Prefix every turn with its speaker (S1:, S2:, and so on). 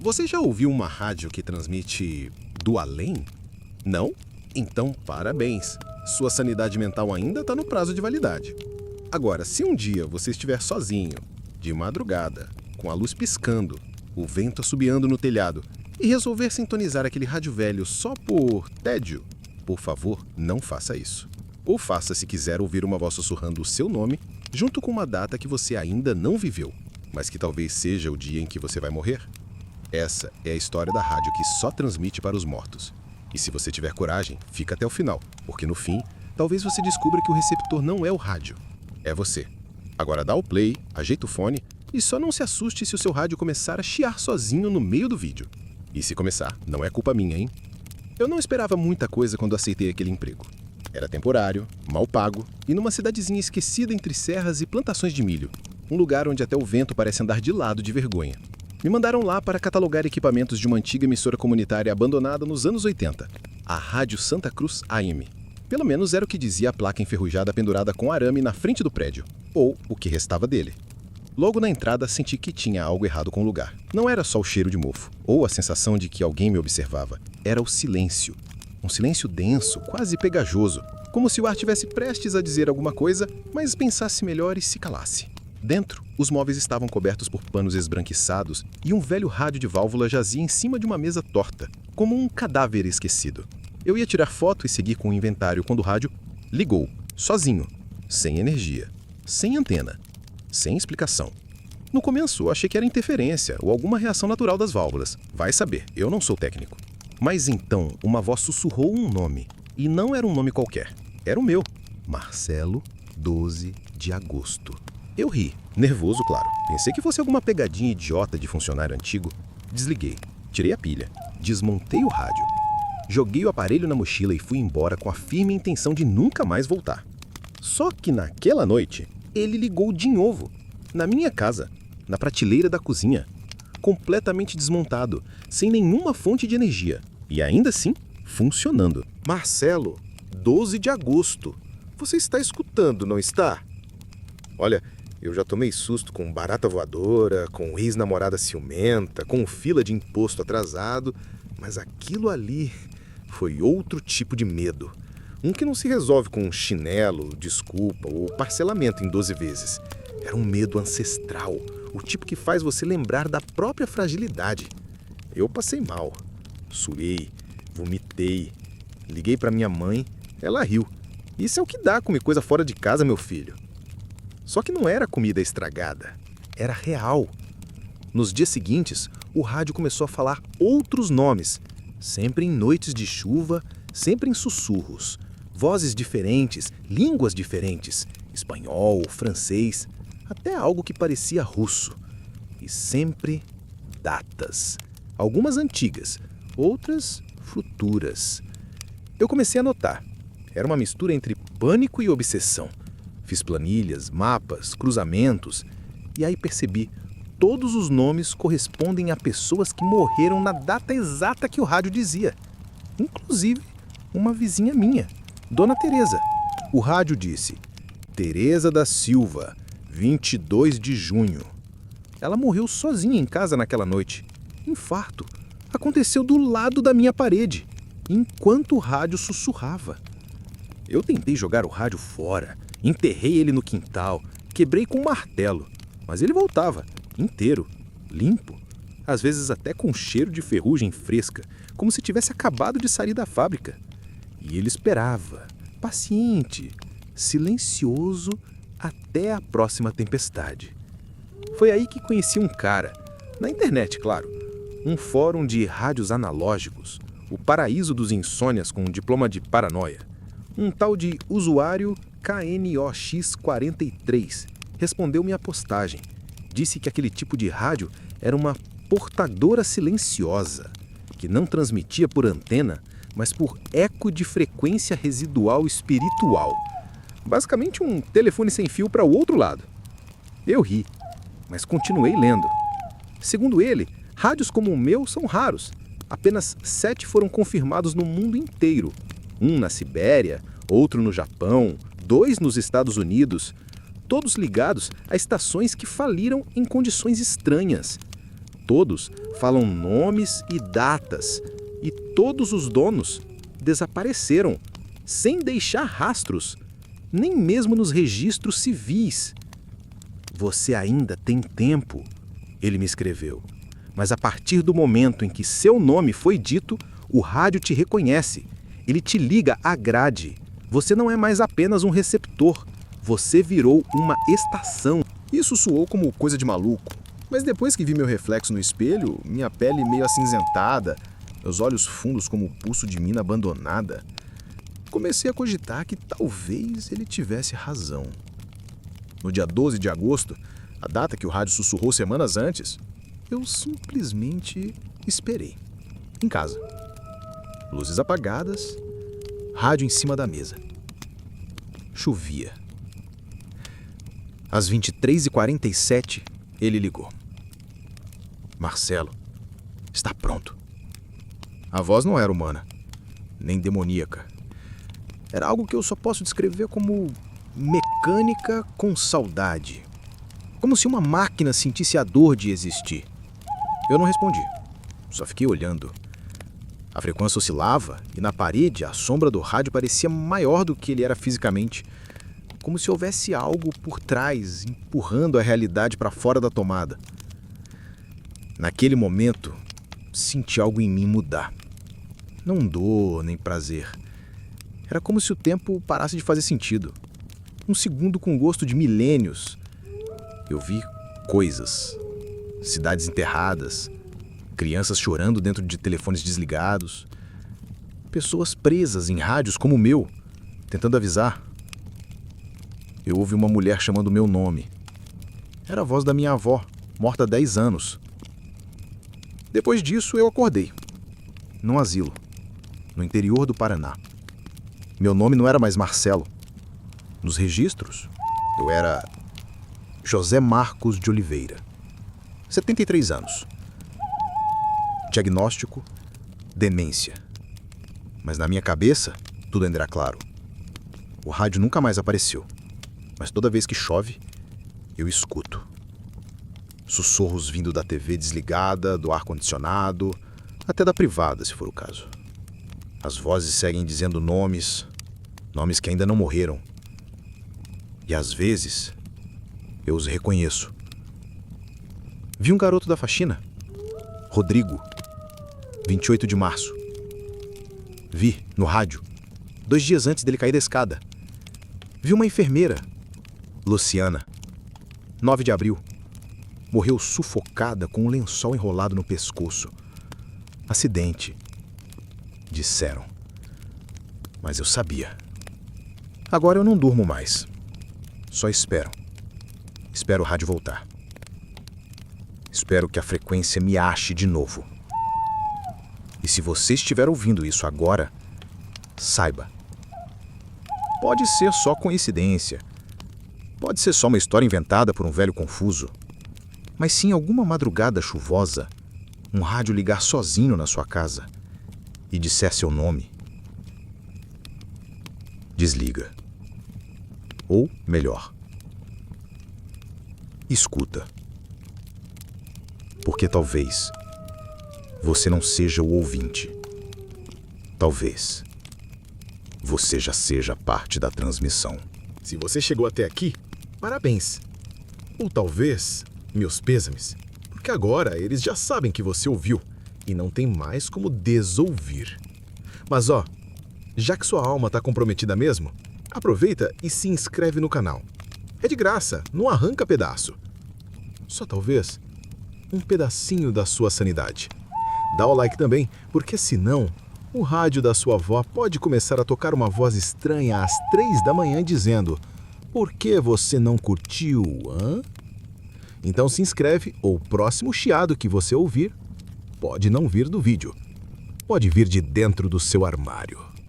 S1: Você já ouviu uma rádio que transmite do além? Não? Então, parabéns! Sua sanidade mental ainda está no prazo de validade. Agora, se um dia você estiver sozinho, de madrugada, com a luz piscando, o vento assobiando no telhado, e resolver sintonizar aquele rádio velho só por tédio, por favor, não faça isso. Ou faça se quiser ouvir uma voz sussurrando o seu nome, junto com uma data que você ainda não viveu, mas que talvez seja o dia em que você vai morrer. Essa é a história da rádio que só transmite para os mortos. E se você tiver coragem, fica até o final, porque no fim, talvez você descubra que o receptor não é o rádio, é você. Agora dá o play, ajeita o fone e só não se assuste se o seu rádio começar a chiar sozinho no meio do vídeo. E se começar, não é culpa minha, hein? Eu não esperava muita coisa quando aceitei aquele emprego. Era temporário, mal pago e numa cidadezinha esquecida entre serras e plantações de milho. Um lugar onde até o vento parece andar de lado de vergonha. Me mandaram lá para catalogar equipamentos de uma antiga emissora comunitária abandonada nos anos 80, a Rádio Santa Cruz AM. Pelo menos era o que dizia a placa enferrujada pendurada com arame na frente do prédio, ou o que restava dele. Logo na entrada senti que tinha algo errado com o lugar. Não era só o cheiro de mofo, ou a sensação de que alguém me observava. Era o silêncio. Um silêncio denso, quase pegajoso, como se o ar tivesse prestes a dizer alguma coisa, mas pensasse melhor e se calasse. Dentro, os móveis estavam cobertos por panos esbranquiçados e um velho rádio de válvula jazia em cima de uma mesa torta, como um cadáver esquecido. Eu ia tirar foto e seguir com o inventário quando o rádio ligou, sozinho, sem energia, sem antena, sem explicação. No começo, achei que era interferência ou alguma reação natural das válvulas. Vai saber, eu não sou técnico. Mas então, uma voz sussurrou um nome. E não era um nome qualquer. Era o meu. Marcelo, 12 de agosto. Eu ri, nervoso, claro. Pensei que fosse alguma pegadinha idiota de funcionário antigo. Desliguei, tirei a pilha, desmontei o rádio. Joguei o aparelho na mochila e fui embora com a firme intenção de nunca mais voltar. Só que naquela noite, ele ligou de novo. Na minha casa, na prateleira da cozinha. Completamente desmontado, sem nenhuma fonte de energia. E ainda assim, funcionando.
S2: Marcelo, 12 de agosto. Você está escutando, não está? Olha, eu já tomei susto com barata voadora, com ex-namorada ciumenta, com fila de imposto atrasado, mas aquilo ali foi outro tipo de medo. Um que não se resolve com chinelo, desculpa ou parcelamento em 12 vezes. Era um medo ancestral, o tipo que faz você lembrar da própria fragilidade. Eu passei mal, suei, vomitei, liguei para minha mãe, ela riu. Isso é o que dá comer coisa fora de casa, meu filho. Só que não era comida estragada, era real. Nos dias seguintes, o rádio começou a falar outros nomes, sempre em noites de chuva, sempre em sussurros. Vozes diferentes, línguas diferentes, espanhol, francês, até algo que parecia russo. E sempre datas. Algumas antigas, outras futuras. Eu comecei a notar. Era uma mistura entre pânico e obsessão. Fiz planilhas, mapas, cruzamentos, e aí percebi, todos os nomes correspondem a pessoas que morreram na data exata que o rádio dizia. Inclusive, uma vizinha minha, Dona Teresa. O rádio disse, Teresa da Silva, 22 de junho. Ela morreu sozinha em casa naquela noite. Infarto. Aconteceu do lado da minha parede, enquanto o rádio sussurrava. Eu tentei jogar o rádio fora, enterrei ele no quintal, quebrei com um martelo, mas ele voltava, inteiro, limpo, às vezes até com cheiro de ferrugem fresca, como se tivesse acabado de sair da fábrica. E ele esperava, paciente, silencioso, até a próxima tempestade. Foi aí que conheci um cara, na internet, claro, um fórum de rádios analógicos, o paraíso dos insônias com um diploma de paranoia. Um tal de usuário KNOX43 respondeu minha postagem. Disse que aquele tipo de rádio era uma portadora silenciosa, que não transmitia por antena, mas por eco de frequência residual espiritual. Basicamente um telefone sem fio para o outro lado. Eu ri, mas continuei lendo. Segundo ele, rádios como o meu são raros. Apenas 7 foram confirmados no mundo inteiro. Um na Sibéria, outro no Japão, 2 nos Estados Unidos, todos ligados a estações que faliram em condições estranhas.
S1: todos falam nomes e datas, e todos os donos desapareceram, sem deixar rastros, nem mesmo nos registros civis. Você ainda tem tempo, ele me escreveu. Mas a partir do momento em que seu nome foi dito, o rádio te reconhece. Ele te liga à grade. Você não é mais apenas um receptor. Você virou uma estação.
S2: Isso soou como coisa de maluco. Mas depois que vi meu reflexo no espelho, minha pele meio acinzentada, meus olhos fundos como o pulso de mina abandonada, comecei a cogitar que talvez ele tivesse razão. No dia 12 de agosto, a data que o rádio sussurrou semanas antes, eu simplesmente esperei. Em casa. Luzes apagadas, rádio em cima da mesa. Chovia. Às 23h47, ele ligou. Marcelo, está pronto. A voz não era humana, nem demoníaca. Era algo que eu só posso descrever como mecânica com saudade. Como se uma máquina sentisse a dor de existir. Eu não respondi, só fiquei olhando. A frequência oscilava e na parede a sombra do rádio parecia maior do que ele era fisicamente. Como se houvesse algo por trás, empurrando a realidade para fora da tomada. Naquele momento, senti algo em mim mudar. Não dor nem prazer. Era como se o tempo parasse de fazer sentido. Um segundo com gosto de milênios. Eu vi coisas. Cidades enterradas. Crianças chorando dentro de telefones desligados. Pessoas presas em rádios como o meu, tentando avisar. Eu ouvi uma mulher chamando meu nome. Era a voz da minha avó, morta há 10 anos. Depois disso, eu acordei. Num asilo, no interior do Paraná. Meu nome não era mais Marcelo. Nos registros, eu era José Marcos de Oliveira. 73 anos. Diagnóstico: demência. Mas na minha cabeça, tudo ainda era claro. O rádio nunca mais apareceu. Mas toda vez que chove, eu escuto. Sussurros vindo da TV desligada, do ar-condicionado, até da privada, se for o caso. As vozes seguem dizendo nomes que ainda não morreram. E às vezes, eu os reconheço. Vi um garoto da faxina, Rodrigo, 28 de março. Vi, no rádio, 2 dias antes dele cair da escada. Vi uma enfermeira, Luciana, 9 de abril. Morreu sufocada com um lençol enrolado no pescoço. Acidente, disseram. Mas eu sabia. Agora eu não durmo mais. Só espero. Espero o rádio voltar. Espero que a frequência me ache de novo. E se você estiver ouvindo isso agora, saiba. Pode ser só coincidência. Pode ser só uma história inventada por um velho confuso. Mas se em alguma madrugada chuvosa, um rádio ligar sozinho na sua casa e disser seu nome, desliga. Ou, melhor, escuta. Porque talvez você não seja o ouvinte. Talvez você já seja parte da transmissão. Se você chegou até aqui, parabéns. Ou talvez, meus pêsames, porque agora eles já sabem que você ouviu e não tem mais como desouvir. Mas já que sua alma está comprometida mesmo, aproveita e se inscreve no canal. É de graça, não arranca pedaço. Só talvez um pedacinho da sua sanidade. Dá o like também, porque senão o rádio da sua avó pode começar a tocar uma voz estranha às 3 da manhã dizendo: por que você não curtiu, hã? Então se inscreve ou o próximo chiado que você ouvir pode não vir do vídeo. Pode vir de dentro do seu armário.